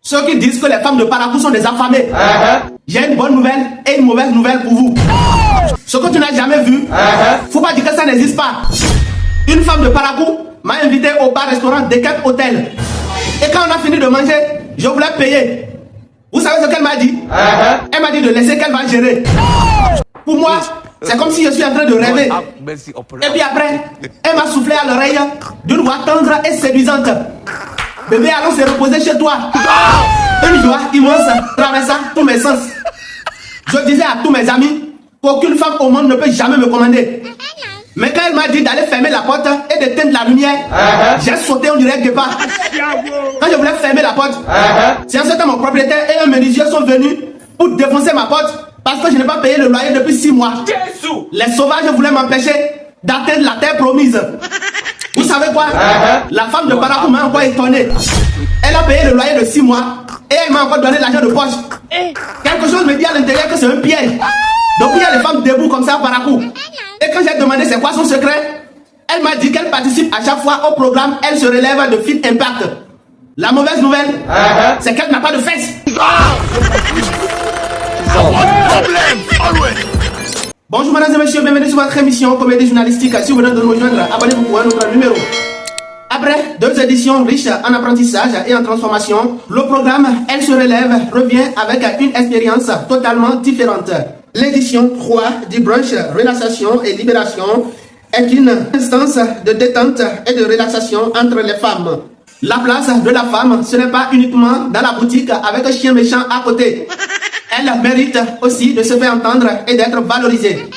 Ceux qui disent que les femmes de Parakou sont des affamées. J'ai une bonne nouvelle et une mauvaise nouvelle pour vous. Ce que tu n'as jamais vu, faut pas dire que ça n'existe pas. Une femme de Parakou m'a invité au bar-restaurant de Cape Hotel. Et quand on a fini de manger, je voulais payer. Vous savez ce qu'elle m'a dit? Elle m'a dit de laisser qu'elle va gérer. Pour moi, c'est comme si je suis en train de rêver. Et puis après, elle m'a soufflé à l'oreille d'une voix tendre et séduisante. Bébé, allons se reposer chez toi. Une joie immense traversa tous mes sens. Je disais à tous mes amis qu'aucune femme au monde ne peut jamais me commander. Mais quand elle m'a dit d'aller fermer la porte et d'éteindre la lumière, j'ai sauté en direct de pas. Quand je voulais fermer la porte, c'est un certain mon propriétaire et un menuisier sont venus pour défoncer ma porte parce que je n'ai pas payé le loyer depuis 6 mois. Les sauvages voulaient m'empêcher d'atteindre la terre promise. Vous savez quoi? La femme de Parakou m'a encore étonné. Elle a payé le loyer de 6 mois et elle m'a encore donné l'argent de poche. Quelque chose me dit à l'intérieur que c'est un piège. Donc il y a les femmes debout comme ça à Parakou. Et quand j'ai demandé c'est quoi son secret, elle m'a dit qu'elle participe à chaque fois au programme Elle se relève de Fit Impact. La mauvaise nouvelle, c'est qu'elle n'a pas de fesses. Bonjour mesdames et messieurs, bienvenue sur votre émission Comédie journalistique. Si vous venez de nous rejoindre, abonnez-vous pour un autre numéro. Après 2 éditions riches en apprentissage et en transformation, le programme Elle se relève revient avec une expérience totalement différente. L'édition 3 du brunch Relaxation et Libération est une instance de détente et de relaxation entre les femmes. La place de la femme, ce n'est pas uniquement dans la boutique avec un chien méchant à côté. Elle mérite aussi de se faire entendre et d'être valorisée.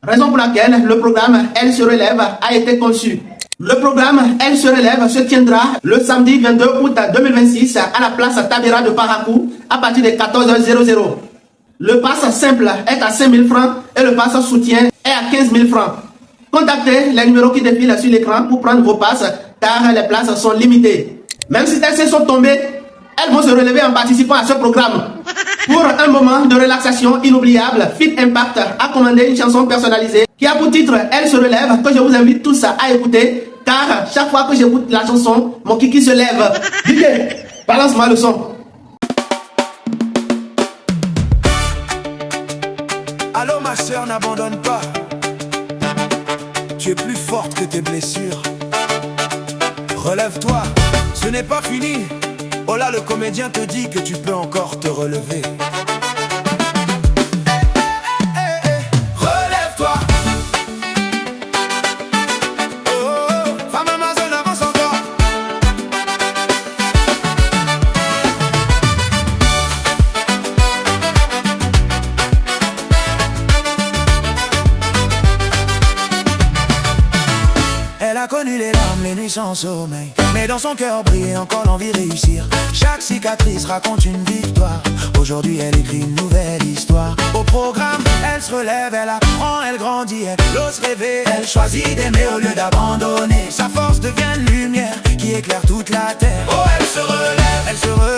Raison pour laquelle le programme Elle se relève a été conçu. Le programme Elle se relève se tiendra le samedi 22 août 2026 à la place Tabira de Parakou à partir de 14h00. Le pass simple est à 5 000 francs et le pass soutien est à 15 000 francs. Contactez les numéros qui défilent sur l'écran pour prendre vos passes car les places sont limitées. Même si elles sont tombées, elles vont se relever en participant à ce programme. Pour un moment de relaxation inoubliable, Fit Impact a commandé une chanson personnalisée qui a pour titre Elle se relève que je vous invite tous à écouter car chaque fois que j'écoute la chanson, mon kiki se lève. DJ, balance-moi le son. Allô ma soeur, n'abandonne pas. Tu es plus forte que tes blessures. Relève-toi, ce n'est pas fini. Oh là, le comédien te dit que tu peux encore te relever. Relève-toi. Oh, femme amazone, avance encore. Elle a connu les larmes, les nuits sans sommeil, mais dans son cœur brillait encore l'envie de réussir. Chaque cicatrice raconte une victoire. Aujourd'hui elle écrit une nouvelle histoire. Au programme, elle se relève, elle apprend, elle grandit, elle ose rêver. Elle choisit d'aimer au lieu d'abandonner. Sa force devient une lumière qui éclaire toute la terre. Oh, elle se relève, elle se relève.